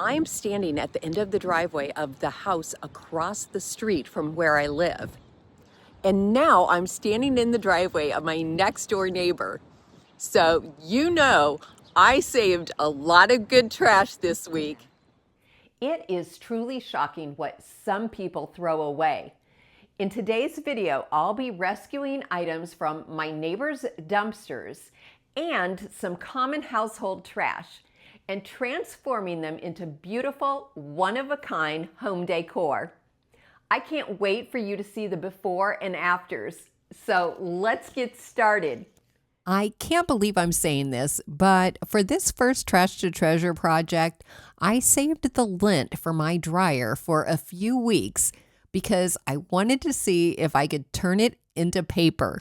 I'm standing at the end of the driveway of the house across the street from where I live. And now I'm standing in the driveway of my next door neighbor. So I saved a lot of good trash this week. It is truly shocking what some people throw away. In today's video, I'll be rescuing items from my neighbor's dumpsters and some common household trash and transforming them into beautiful, one-of-a-kind home decor. I can't wait for you to see the before and afters. So let's get started. I can't believe I'm saying this, but for this first Trash to Treasure project, I saved the lint for my dryer for a few weeks because I wanted to see if I could turn it into paper.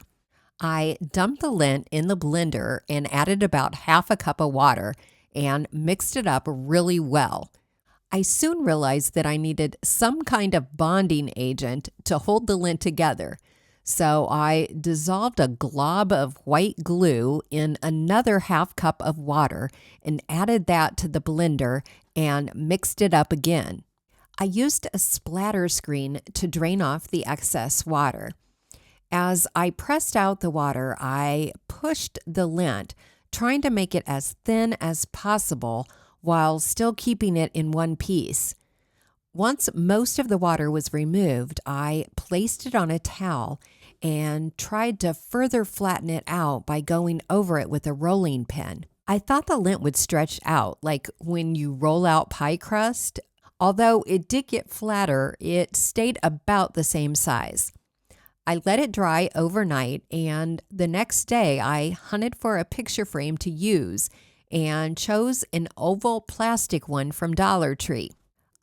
I dumped the lint in the blender and added about half a cup of water and mixed it up really well. I soon realized that I needed some kind of bonding agent to hold the lint together. So I dissolved a glob of white glue in another half cup of water and added that to the blender and mixed it up again. I used a splatter screen to drain off the excess water. As I pressed out the water, I pushed the lint, trying to make it as thin as possible while still keeping it in one piece. Once most of the water was removed, I placed it on a towel and tried to further flatten it out by going over it with a rolling pin. I thought the lint would stretch out like when you roll out pie crust. Although it did get flatter, it stayed about the same size. I let it dry overnight, and the next day I hunted for a picture frame to use and chose an oval plastic one from Dollar Tree.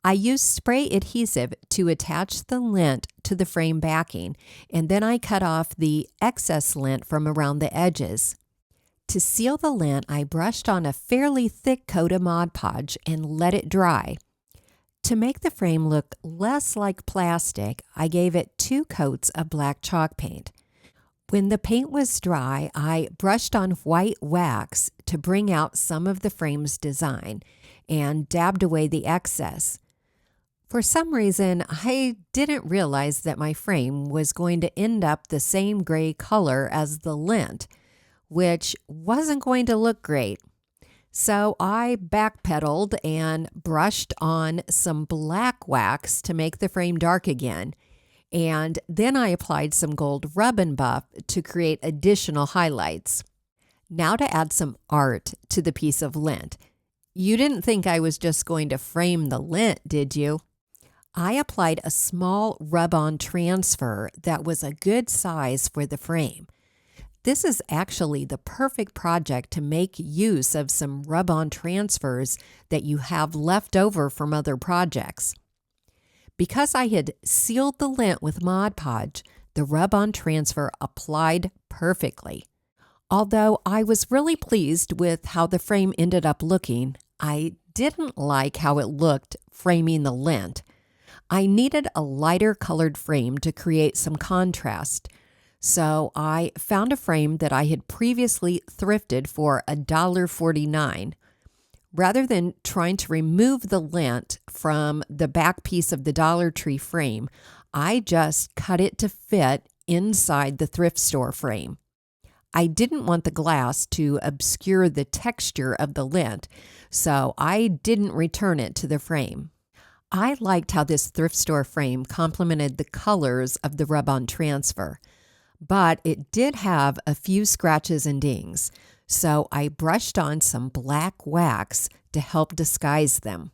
I used spray adhesive to attach the lint to the frame backing, and then I cut off the excess lint from around the edges. To seal the lint, I brushed on a fairly thick coat of Mod Podge and let it dry. To make the frame look less like plastic, I gave it 2 coats of black chalk paint. When the paint was dry, I brushed on white wax to bring out some of the frame's design and dabbed away the excess. For some reason, I didn't realize that my frame was going to end up the same gray color as the lint, which wasn't going to look great. So I backpedaled and brushed on some black wax to make the frame dark again. And then I applied some gold rub and buff to create additional highlights. Now to add some art to the piece of lint. You didn't think I was just going to frame the lint, did you? I applied a small rub-on transfer that was a good size for the frame. This is actually the perfect project to make use of some rub-on transfers that you have left over from other projects. Because I had sealed the lint with Mod Podge, the rub-on transfer applied perfectly. Although I was really pleased with how the frame ended up looking, I didn't like how it looked framing the lint. I needed a lighter colored frame to create some contrast. So I found a frame that I had previously thrifted for $1.49. Rather than trying to remove the lint from the back piece of the Dollar Tree frame, I just cut it to fit inside the thrift store frame. I didn't want the glass to obscure the texture of the lint, so I didn't return it to the frame. I liked how this thrift store frame complemented the colors of the rub-on transfer. But it did have a few scratches and dings, so I brushed on some black wax to help disguise them.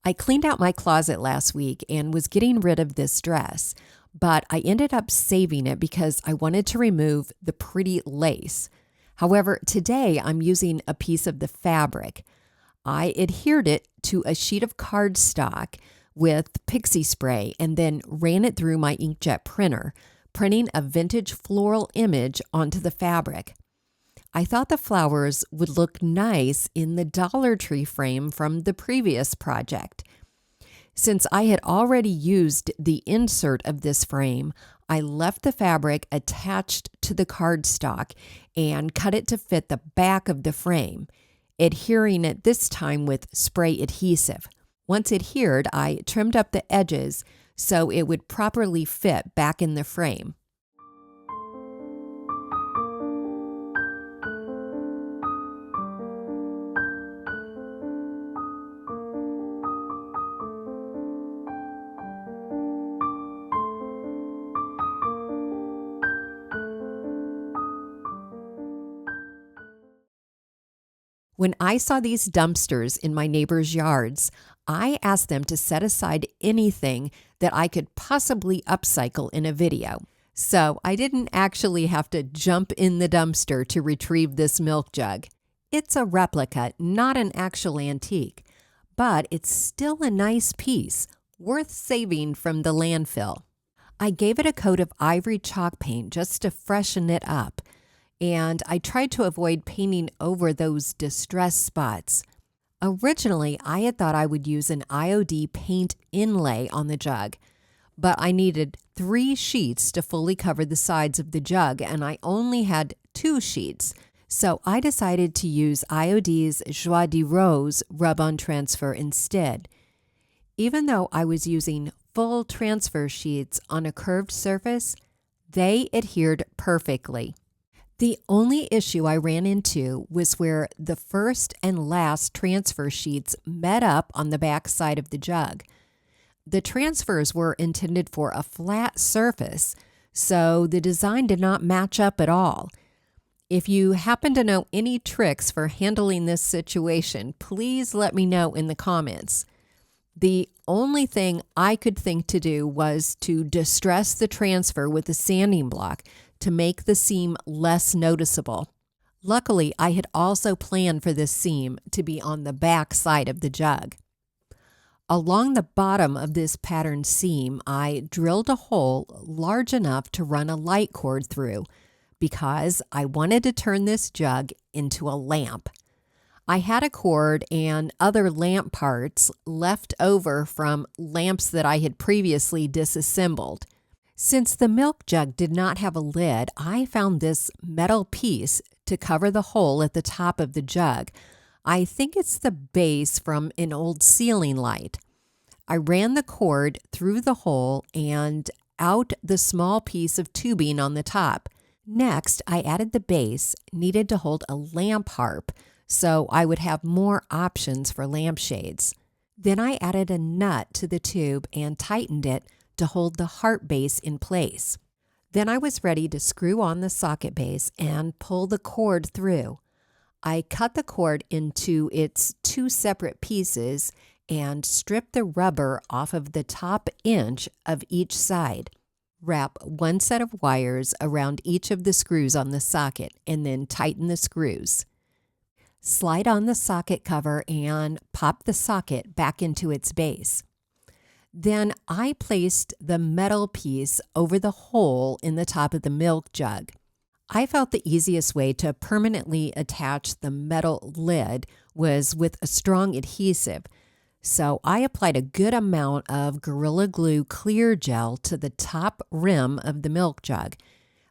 I cleaned out my closet last week and was getting rid of this dress, but I ended up saving it because I wanted to remove the pretty lace. However, today I'm using a piece of the fabric. I adhered it to a sheet of cardstock with pixie spray and then ran it through my inkjet printer, printing a vintage floral image onto the fabric. I thought the flowers would look nice in the Dollar Tree frame from the previous project. Since I had already used the insert of this frame, I left the fabric attached to the cardstock and cut it to fit the back of the frame, adhering it this time with spray adhesive. Once adhered, I trimmed up the edges so it would properly fit back in the frame. When I saw these dumpsters in my neighbors' yards, I asked them to set aside anything that I could possibly upcycle in a video. So I didn't actually have to jump in the dumpster to retrieve this milk jug. It's a replica, not an actual antique, but it's still a nice piece, worth saving from the landfill. I gave it a coat of ivory chalk paint just to freshen it up, and I tried to avoid painting over those distressed spots. Originally, I had thought I would use an IOD paint inlay on the jug, but I needed 3 sheets to fully cover the sides of the jug, and I only had 2 sheets. So I decided to use IOD's Joie de Rose rub-on transfer instead. Even though I was using full transfer sheets on a curved surface, they adhered perfectly. The only issue I ran into was where the first and last transfer sheets met up on the back side of the jug. The transfers were intended for a flat surface, so the design did not match up at all. If you happen to know any tricks for handling this situation, please let me know in the comments. The only thing I could think to do was to distress the transfer with a sanding block to make the seam less noticeable. Luckily, I had also planned for this seam to be on the back side of the jug. Along the bottom of this pattern seam, I drilled a hole large enough to run a light cord through because I wanted to turn this jug into a lamp. I had a cord and other lamp parts left over from lamps that I had previously disassembled. Since the milk jug did not have a lid, I found this metal piece to cover the hole at the top of the jug. I think it's the base from an old ceiling light. I ran the cord through the hole and out the small piece of tubing on the top. Next, I added the base needed to hold a lamp harp, so I would have more options for lampshades. Then I added a nut to the tube and tightened it to hold the harp base in place. Then I was ready to screw on the socket base and pull the cord through. I cut the cord into its 2 separate pieces and stripped the rubber off of the top inch of each side. Wrap 1 set of wires around each of the screws on the socket and then tighten the screws. Slide on the socket cover and pop the socket back into its base. Then I placed the metal piece over the hole in the top of the milk jug. I felt the easiest way to permanently attach the metal lid was with a strong adhesive, so I applied a good amount of Gorilla Glue clear gel to the top rim of the milk jug.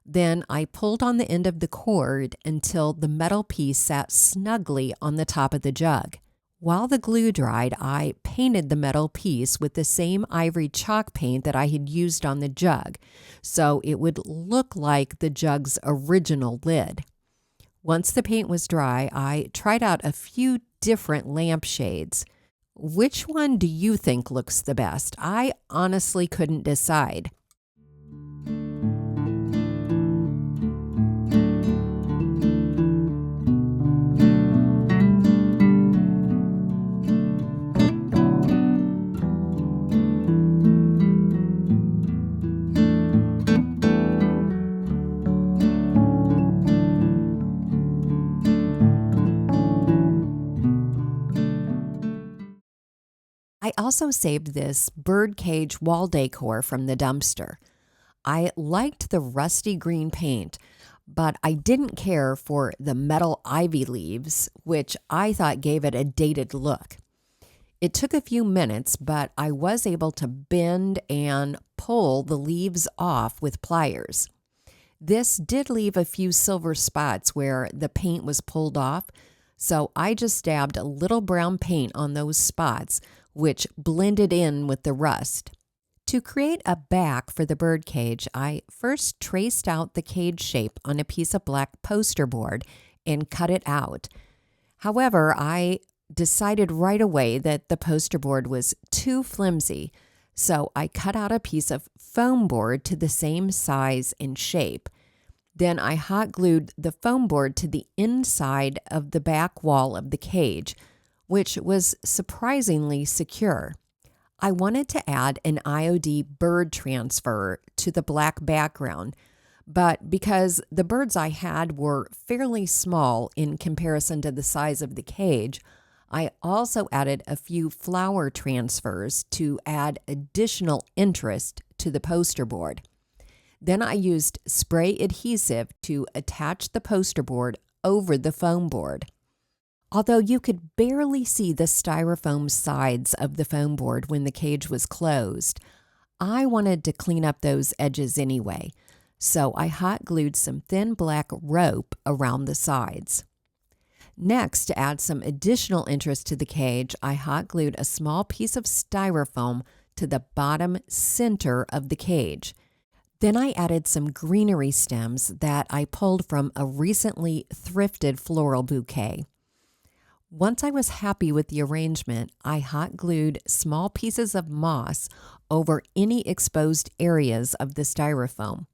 Then I pulled on the end of the cord until the metal piece sat snugly on the top of the jug. While the glue dried, I painted the metal piece with the same ivory chalk paint that I had used on the jug, so it would look like the jug's original lid. Once the paint was dry, I tried out a few different lampshades. Which one do you think looks the best? I honestly couldn't decide. I also saved this birdcage wall decor from the dumpster. I liked the rusty green paint, but I didn't care for the metal ivy leaves, which I thought gave it a dated look. It took a few minutes, but I was able to bend and pull the leaves off with pliers. This did leave a few silver spots where the paint was pulled off, so I just dabbed a little brown paint on those spots, which blended in with the rust. To create a back for the bird cage, I first traced out the cage shape on a piece of black poster board and cut it out. However, I decided right away that the poster board was too flimsy, so I cut out a piece of foam board to the same size and shape. Then I hot glued the foam board to the inside of the back wall of the cage, which was surprisingly secure. I wanted to add an IOD bird transfer to the black background, but because the birds I had were fairly small in comparison to the size of the cage, I also added a few flower transfers to add additional interest to the poster board. Then I used spray adhesive to attach the poster board over the foam board. Although you could barely see the styrofoam sides of the foam board when the cage was closed, I wanted to clean up those edges anyway, so I hot glued some thin black rope around the sides. Next, to add some additional interest to the cage, I hot glued a small piece of styrofoam to the bottom center of the cage. Then I added some greenery stems that I pulled from a recently thrifted floral bouquet. Once I was happy with the arrangement, I hot glued small pieces of moss over any exposed areas of the styrofoam.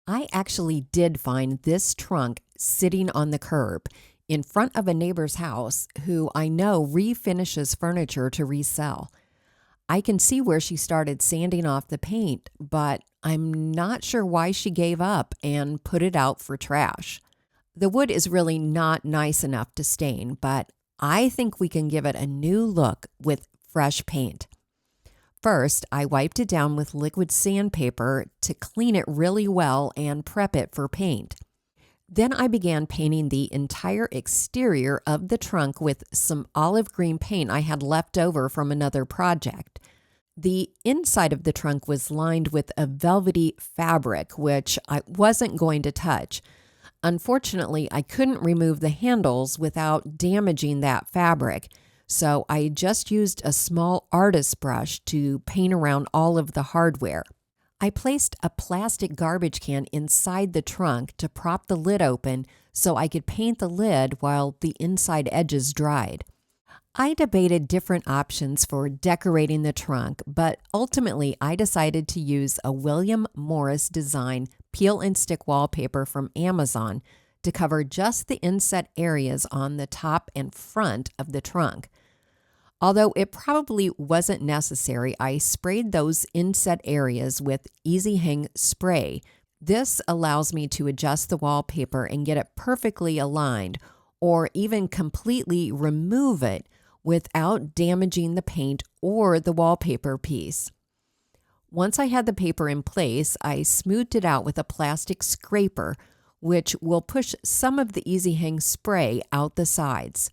I actually did find this trunk sitting on the curb in front of a neighbor's house who I know refinishes furniture to resell. I can see where she started sanding off the paint, but I'm not sure why she gave up and put it out for trash. The wood is really not nice enough to stain, but I think we can give it a new look with fresh paint. First, I wiped it down with liquid sandpaper to clean it really well and prep it for paint. Then I began painting the entire exterior of the trunk with some olive green paint I had left over from another project. The inside of the trunk was lined with a velvety fabric, which I wasn't going to touch. Unfortunately, I couldn't remove the handles without damaging that fabric, so I just used a small artist brush to paint around all of the hardware. I placed a plastic garbage can inside the trunk to prop the lid open so I could paint the lid while the inside edges dried. I debated different options for decorating the trunk, but ultimately I decided to use a William Morris design peel and stick wallpaper from Amazon to cover just the inset areas on the top and front of the trunk. Although it probably wasn't necessary, I sprayed those inset areas with Easy Hang spray. This allows me to adjust the wallpaper and get it perfectly aligned, or even completely remove it without damaging the paint or the wallpaper piece. Once I had the paper in place, I smoothed it out with a plastic scraper, which will push some of the Easy Hang spray out the sides.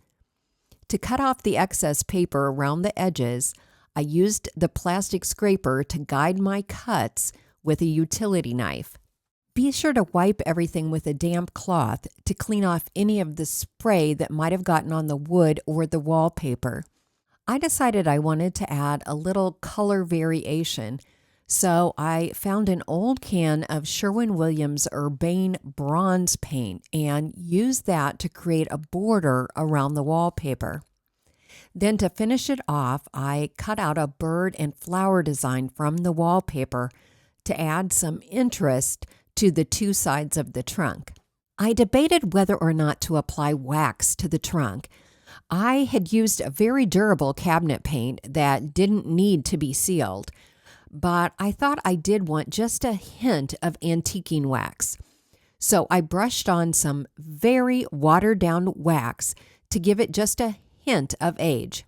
To cut off the excess paper around the edges, I used the plastic scraper to guide my cuts with a utility knife. Be sure to wipe everything with a damp cloth to clean off any of the spray that might have gotten on the wood or the wallpaper. I decided I wanted to add a little color variation, so I found an old can of Sherwin-Williams Urbane bronze paint and used that to create a border around the wallpaper. Then to finish it off, I cut out a bird and flower design from the wallpaper to add some interest to the two sides of the trunk. I debated whether or not to apply wax to the trunk. I had used a very durable cabinet paint that didn't need to be sealed, but I thought I did want just a hint of antiquing wax. So I brushed on some very watered down wax to give it just a hint of age.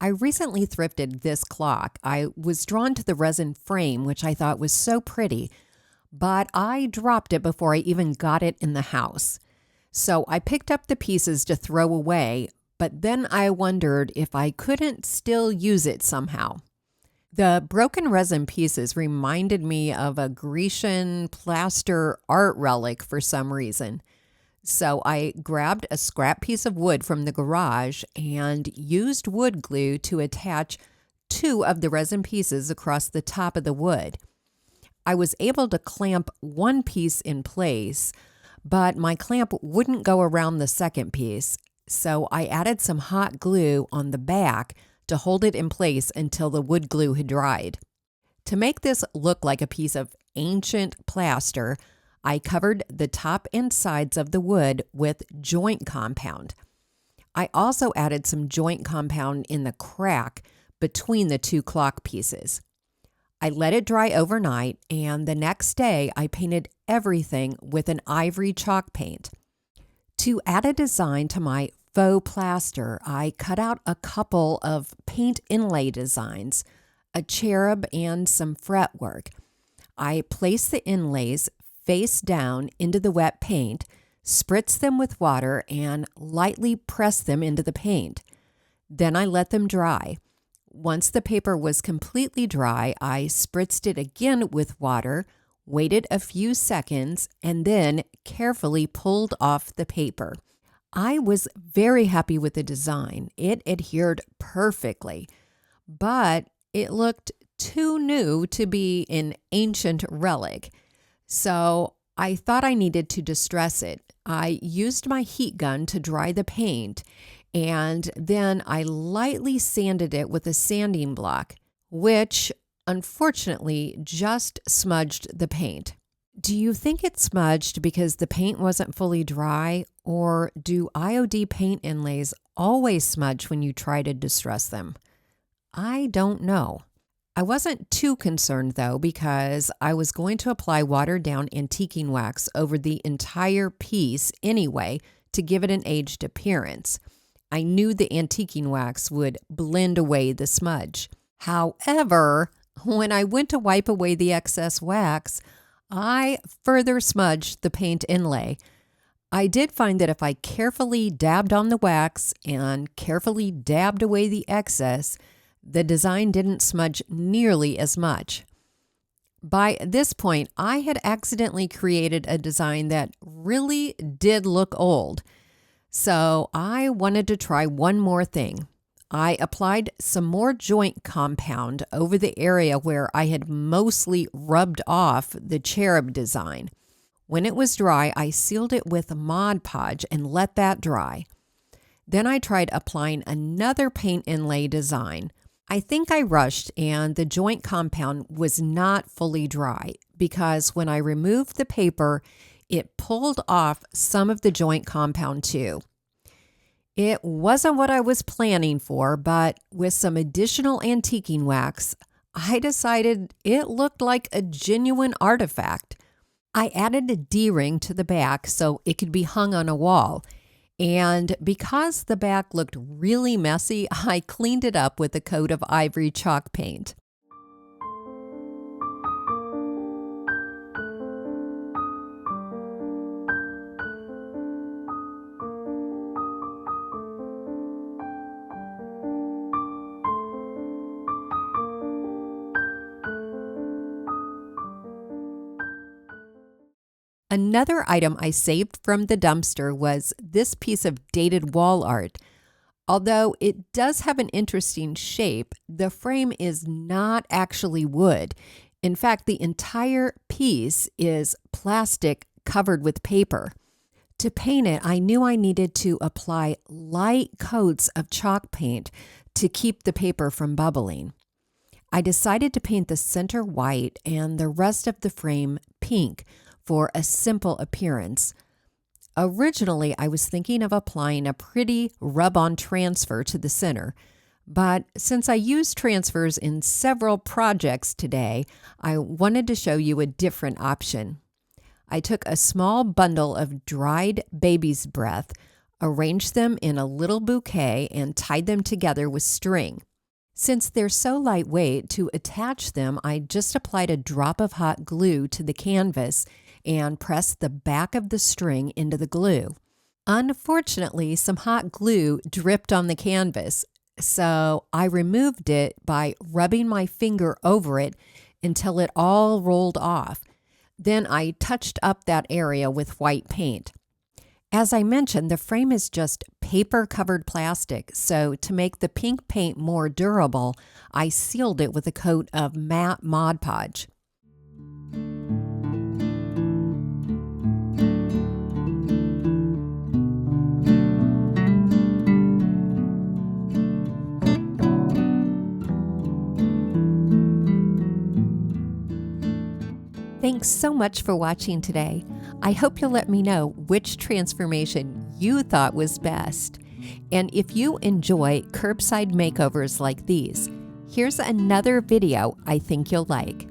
I recently thrifted this clock. I was drawn to the resin frame, which I thought was so pretty, but I dropped it before I even got it in the house. So I picked up the pieces to throw away, but then I wondered if I couldn't still use it somehow. The broken resin pieces reminded me of a Grecian plaster art relic for some reason. So I grabbed a scrap piece of wood from the garage and used wood glue to attach two of the resin pieces across the top of the wood. I was able to clamp one piece in place, but my clamp wouldn't go around the second piece, so I added some hot glue on the back to hold it in place until the wood glue had dried. To make this look like a piece of ancient plaster, I covered the top and sides of the wood with joint compound. I also added some joint compound in the crack between the two clock pieces. I let it dry overnight, and the next day I painted everything with an ivory chalk paint. To add a design to my faux plaster, I cut out a couple of paint inlay designs, a cherub and some fretwork. I placed the inlays face down into the wet paint, spritz them with water, and lightly press them into the paint. Then I let them dry. Once the paper was completely dry, I spritzed it again with water, waited a few seconds, and then carefully pulled off the paper. I was very happy with the design. It adhered perfectly, but it looked too new to be an ancient relic. So I thought I needed to distress it. I used my heat gun to dry the paint, and then I lightly sanded it with a sanding block, which unfortunately just smudged the paint. Do you think it smudged because the paint wasn't fully dry, or do IOD paint inlays always smudge when you try to distress them? I don't know. I wasn't too concerned though, because I was going to apply watered down antiquing wax over the entire piece anyway to give it an aged appearance. I knew the antiquing wax would blend away the smudge. However, when I went to wipe away the excess wax, I further smudged the paint inlay. I did find that if I carefully dabbed on the wax and carefully dabbed away the excess, the design didn't smudge nearly as much. By this point, I had accidentally created a design that really did look old. So I wanted to try one more thing. I applied some more joint compound over the area where I had mostly rubbed off the cherub design. When it was dry, I sealed it with Mod Podge and let that dry. Then I tried applying another paint inlay design. I think I rushed and the joint compound was not fully dry because when I removed the paper, it pulled off some of the joint compound too. It wasn't what I was planning for, but with some additional antiquing wax, I decided it looked like a genuine artifact. I added a D-ring to the back so it could be hung on a wall. And because the back looked really messy, I cleaned it up with a coat of ivory chalk paint. Another item I saved from the dumpster was this piece of dated wall art. Although it does have an interesting shape, the frame is not actually wood. In fact, the entire piece is plastic covered with paper. To paint it, I knew I needed to apply light coats of chalk paint to keep the paper from bubbling. I decided to paint the center white and the rest of the frame pink for a simple appearance. Originally, I was thinking of applying a pretty rub-on transfer to the center, but since I use transfers in several projects today, I wanted to show you a different option. I took a small bundle of dried baby's breath, arranged them in a little bouquet, and tied them together with string. Since they're so lightweight, to attach them, I just applied a drop of hot glue to the canvas and pressed the back of the string into the glue. Unfortunately, some hot glue dripped on the canvas, so I removed it by rubbing my finger over it until it all rolled off. Then I touched up that area with white paint. As I mentioned, the frame is just paper-covered plastic, so to make the pink paint more durable, I sealed it with a coat of matte Mod Podge. Thanks so much for watching today. I hope you'll let me know which transformation you thought was best. And if you enjoy curbside makeovers like these, here's another video I think you'll like.